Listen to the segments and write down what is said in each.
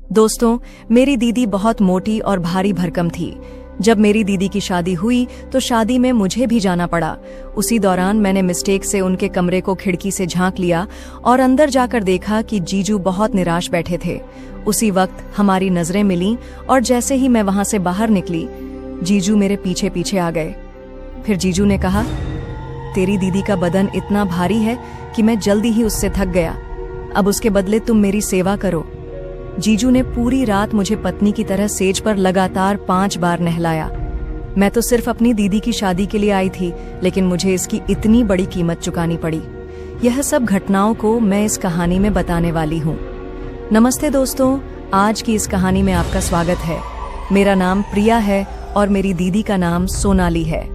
दोस्तों, मेरी दीदी बहुत मोटी और भारी भरकम थी। जब मेरी दीदी की शादी हुई तो शादी में मुझे भी जाना पड़ा। उसी दौरान मैंने मिस्टेक से उनके कमरे को खिड़की से झांक लिया और अंदर जाकर देखा कि जीजू बहुत निराश बैठे थे। उसी वक्त हमारी नजरें मिलीं और जैसे ही मैं वहां से बाहर निकली, जीजू मेरे पीछे पीछे आ गए। फिर जीजू ने कहा, तेरी दीदी का बदन इतना भारी है कि मैं जल्दी ही उससे थक गया। अब उसके बदले तुम मेरी सेवा करो। जीजू ने पूरी रात मुझे पत्नी की तरह सेज पर लगातार 5 बार नहलाया। मैं तो सिर्फ अपनी दीदी की शादी के लिए आई थी, लेकिन मुझे इसकी इतनी बड़ी कीमत चुकानी पड़ी। यह सब घटनाओं को मैं इस कहानी में बताने वाली हूँ। नमस्ते दोस्तों, आज की इस कहानी में आपका स्वागत है। मेरा नाम प्रिया है और मेरी दीदी का नाम सोनाली है।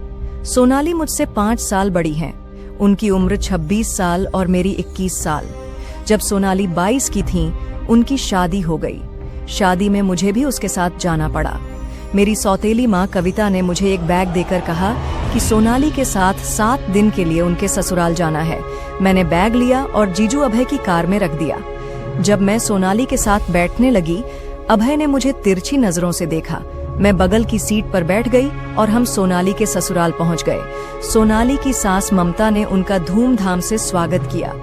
सोनाली मुझसे 5 साल बड़ी हैं। उनकी उम्र 26 साल और मेरी 21 साल। जब सोनाली 22 की थीं, उनकी शादी हो गई। शादी में मुझे भी उसके साथ जाना पड़ा। मेरी सौतेली माँ कविता ने मुझे एक बैग देकर कहा कि सोनाली के साथ 7 दिन के लिए उनके ससुराल जाना है। मैंने बैग लिया और जीजू अभय की कार में रख दिया। जब मैं सोनाली के साथ बैठने लगी, अभय ने मुझे तिरछी नजरों से देखा। मैं बगल की सीट पर बैठ गई और हम सोनाली के ससुराल पहुंच गए। सोनाली की सास ममता ने उनका धूमधाम से स्वागत किया।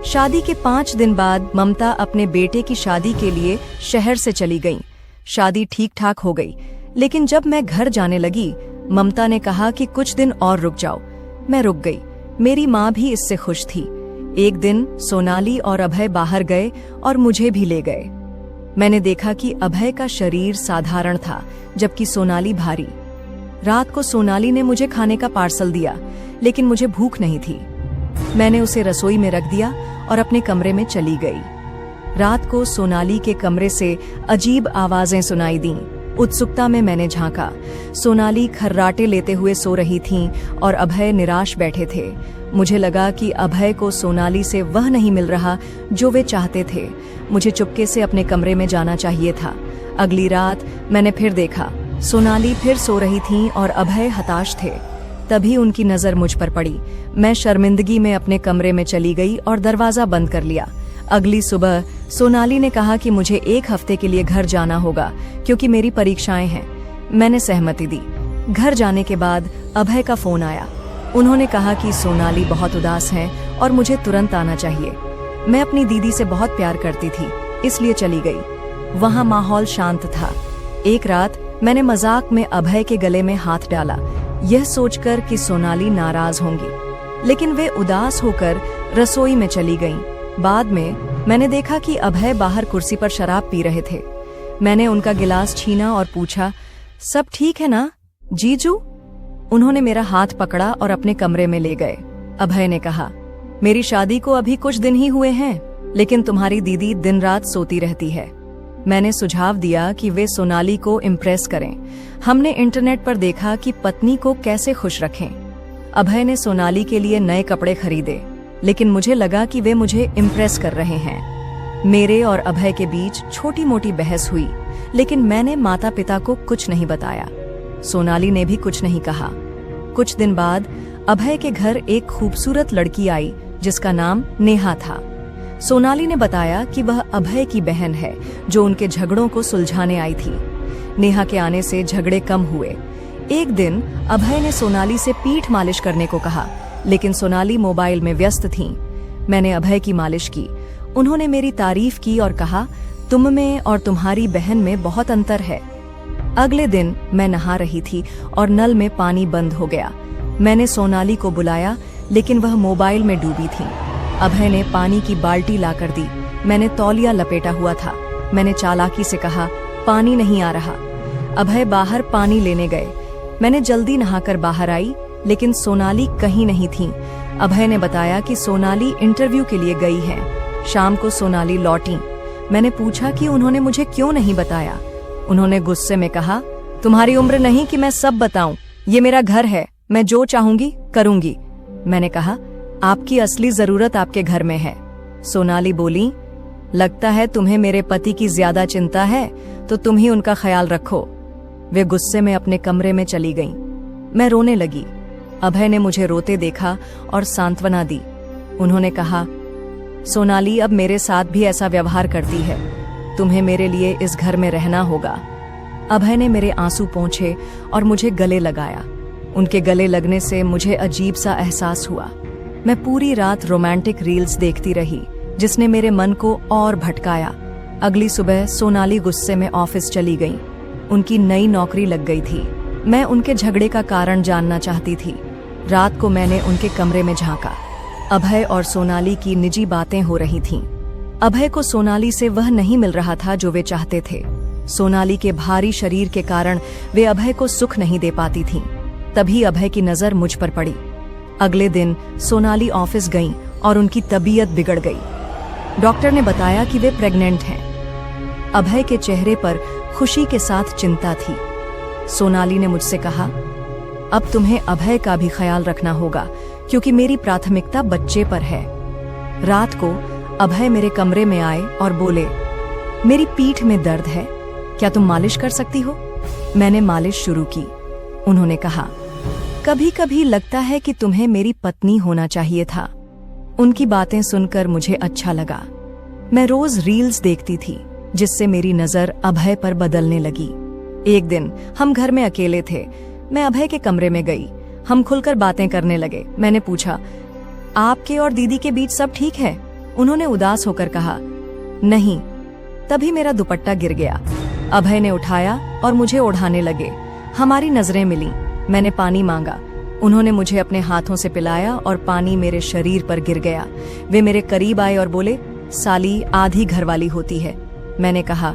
शादी के 5 दिन बाद ममता अपने बेटे की शादी के लिए शहर से चली गईं। शादी ठीक ठाक हो गई, लेकिन जब मैं घर जाने लगी, ममता ने कहा कि कुछ दिन और रुक जाओ। मैं रुक गई। मेरी माँ भी इससे खुश थी। एक दिन सोनाली और अभय बाहर गए और मुझे भी ले गए। मैंने देखा कि अभय का शरीर साधारण था, जबकि सोनाली भारी। रात को सोनाली ने मुझे खाने का पार्सल दिया, लेकिन मुझे भूख नहीं थी। मैंने उसे रसोई में रख दिया और अपने कमरे में चली गई। रात को सोनाली के कमरे से अजीब आवाजें सुनाई दीं। उत्सुकता में मैंने झांका। सोनाली खर्राटे लेते हुए सो रही थीं और अभय निराश बैठे थे। मुझे लगा कि अभय को सोनाली से वह नहीं मिल रहा जो वे चाहते थे। मुझे चुपके से अपने कमरे में जाना चाहिए था। अगली रात मैंने फिर देखा। सोनाली फिर सो रही थीं और अभय हताश थे। तभी उनकी नजर मुझ पर पड़ी। मैं शर्मिंदगी में अपने कमरे में चली गई और दरवाजा बंद कर लिया। अगली सुबह सोनाली ने कहा कि मुझे 1 हफ्ते के लिए घर जाना होगा, क्योंकि मेरी परीक्षाएं हैं। मैंने सहमति दी। घर जाने के बाद अभय का फोन आया। उन्होंने कहा कि सोनाली बहुत उदास हैं और मुझे तुरंत आना चाहिए। मैं अपनी दीदी से बहुत प्यार करती थी, इसलिए चली गई। वहां माहौल शांत था। एक रात मैंने मजाक में अभय के गले में हाथ डाला, यह सोचकर कि सोनाली नाराज होंगी, लेकिन वे उदास होकर रसोई में चली गईं। बाद में मैंने देखा कि अभय बाहर कुर्सी पर शराब पी रहे थे। मैंने उनका गिलास छीना और पूछा, सब ठीक है ना जीजू? उन्होंने मेरा हाथ पकड़ा और अपने कमरे में ले गए। अभय ने कहा, मेरी शादी को अभी कुछ दिन ही हुए हैं, लेकिन तुम्हारी दीदी दिन रात सोती रहती है। मैंने सुझाव दिया कि वे सोनाली को इम्प्रेस करें। हमने इंटरनेट पर देखा कि पत्नी को कैसे खुश रखें। अभय ने सोनाली के लिए नए कपड़े खरीदे, लेकिन मुझे लगा कि वे मुझे इम्प्रेस कर रहे हैं। मेरे और अभय के बीच छोटी मोटी बहस हुई, लेकिन मैंने माता पिता को कुछ नहीं बताया। सोनाली ने भी कुछ नहीं कहा। कुछ दिन बाद अभय के घर एक खूबसूरत लड़की आई, जिसका नाम नेहा था। सोनाली ने बताया कि वह अभय की बहन है, जो उनके झगड़ों को सुलझाने आई थी। नेहा के आने से झगड़े कम हुए। एक दिन अभय ने सोनाली से पीठ मालिश करने को कहा, लेकिन सोनाली मोबाइल में व्यस्त थीं। मैंने अभय की मालिश की। उन्होंने मेरी तारीफ की और कहा, तुम में और तुम्हारी बहन में बहुत अंतर है। अगले दिन मैं नहा रही थी और नल में पानी बंद हो गया। मैंने सोनाली को बुलाया, लेकिन वह मोबाइल में डूबी थी। अभय ने पानी की बाल्टी लाकर दी। मैंने तौलिया लपेटा हुआ था। मैंने चालाकी से कहा, पानी नहीं आ रहा। अभय बाहर पानी लेने गए। मैंने जल्दी नहाकर बाहर आई, लेकिन सोनाली कहीं नहीं थी। अभय ने बताया कि सोनाली इंटरव्यू के लिए गई है। शाम को सोनाली लौटी। मैंने पूछा कि उन्होंने मुझे क्यों नहीं बताया। उन्होंने गुस्से में कहा, तुम्हारी उम्र नहीं कि मैं सब बताऊं। ये मेरा घर है, मैं जो चाहूंगी करूंगी। मैंने कहा, आपकी असली जरूरत आपके घर में है। सोनाली बोली, लगता है तुम्हें मेरे पति की ज्यादा चिंता है, तो तुम ही उनका ख्याल रखो। वे गुस्से में अपने कमरे में चली गईं। मैं रोने लगी। अभय ने मुझे रोते देखा और सांत्वना दी। उन्होंने कहा, सोनाली अब मेरे साथ भी ऐसा व्यवहार करती है। तुम्हें मेरे लिए इस घर में रहना होगा। अभय ने मेरे आंसू पोंछे और मुझे गले लगाया। उनके गले लगने से मुझे अजीब सा एहसास हुआ। मैं पूरी रात रोमांटिक रील्स देखती रही, जिसने मेरे मन को और भटकाया। अगली सुबह सोनाली गुस्से में ऑफिस चली गई। उनकी नई नौकरी लग गई थी। मैं उनके झगड़े का कारण जानना चाहती थी। रात को मैंने उनके कमरे में झांका। अभय और सोनाली की निजी बातें हो रही थीं। अभय को सोनाली से वह नहीं मिल रहा था जो वे चाहते थे। सोनाली के भारी शरीर के कारण वे अभय को सुख नहीं दे पाती थीं। तभी अभय की नजर मुझ पर पड़ी। अगले दिन सोनाली ऑफिस गईं और उनकी तबीयत बिगड़ गई। डॉक्टर ने बताया कि वे प्रेग्नेंट हैं। अभय के चेहरे पर खुशी के साथ चिंता थी। सोनाली ने मुझसे कहा, अब तुम्हें अभय का भी ख्याल रखना होगा, क्योंकि मेरी प्राथमिकता बच्चे पर है। रात को अभय मेरे कमरे में आए और बोले, मेरी पीठ में दर्द है, क्या तुम मालिश कर सकती हो? मैंने मालिश शुरू की। उन्होंने कहा, कभी कभी लगता है कि तुम्हें मेरी पत्नी होना चाहिए था। उनकी बातें सुनकर मुझे अच्छा लगा। मैं रोज रील्स देखती थी, जिससे मेरी नजर अभय पर बदलने लगी। एक दिन हम घर में अकेले थे। मैं अभय के कमरे में गई। हम खुलकर बातें करने लगे। मैंने पूछा, आपके और दीदी के बीच सब ठीक है? उन्होंने उदास होकर कहा, नहीं। तभी मेरा दुपट्टा गिर गया। अभय ने उठाया और मुझे ओढ़ाने लगे। हमारी नजरें मिली। मैंने पानी मांगा। उन्होंने मुझे अपने हाथों से पिलाया और पानी मेरे शरीर पर गिर गया। वे मेरे करीब आए और बोले, साली आधी घरवाली होती है। मैंने कहा,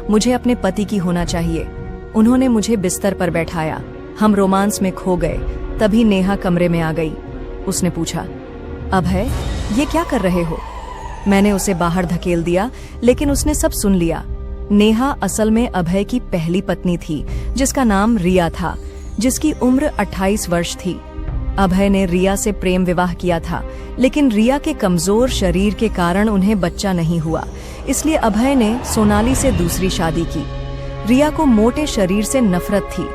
मुझे अपने पति की होना चाहिए। उन्होंने मुझे बिस्तर पर बैठाया। हम रोमांस में खो गए। तभी नेहा कमरे में आ गई। उसने पूछा, अभय, ये क्या कर रहे हो? मैंने उसे बाहर धकेल दिया, लेकिन उसने सब सुन लिया। नेहा असल में अभय की पहली पत्नी थी, जिसका नाम रिया था, जिसकी उम्र 28 वर्ष थी। अभय ने रिया से प्रेम विवाह किया था, लेकिन रिया के कमजोर शरीर के कारण उन्हें बच्चा नहीं हुआ। इसलिए अभय ने सोनाली से दूसरी शादी की। रिया को मोटे शरीर से नफरत थी।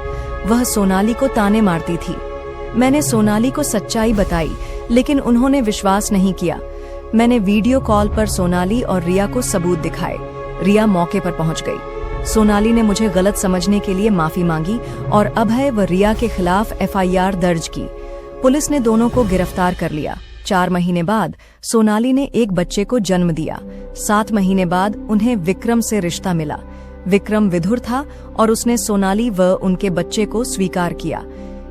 वह सोनाली को ताने मारती थी। मैंने सोनाली को सच्चाई बताई, लेकिन उन्होंने विश्वास नहीं किया। मैंने वीडियो कॉल पर सोनाली और रिया को सबूत दिखाए। रिया मौके पर पहुंच गई। सोनाली ने मुझे गलत समझने के लिए माफी मांगी और अभय व रिया के खिलाफ एफआईआर दर्ज की। पुलिस ने दोनों को गिरफ्तार कर लिया। 4 महीने बाद सोनाली ने एक बच्चे को जन्म दिया। 7 महीने बाद उन्हें विक्रम से रिश्ता मिला। विक्रम विधुर था और उसने सोनाली व उनके बच्चे को स्वीकार किया।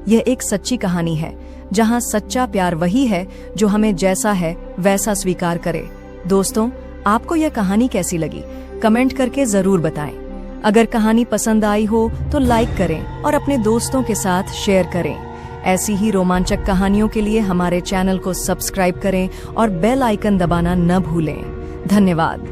यह एक सच्ची कहानी है, जहां सच्चा प्यार वही है जो हमें जैसा है वैसा स्वीकार करे। दोस्तों, आपको यह कहानी कैसी लगी? कमेंट करके जरूर बताएं। अगर कहानी पसंद आई हो तो लाइक करें और अपने दोस्तों के साथ शेयर करें। ऐसी ही रोमांचक कहानियों के लिए हमारे चैनल को सब्सक्राइब करें और बेल आइकन दबाना न भूलें। धन्यवाद।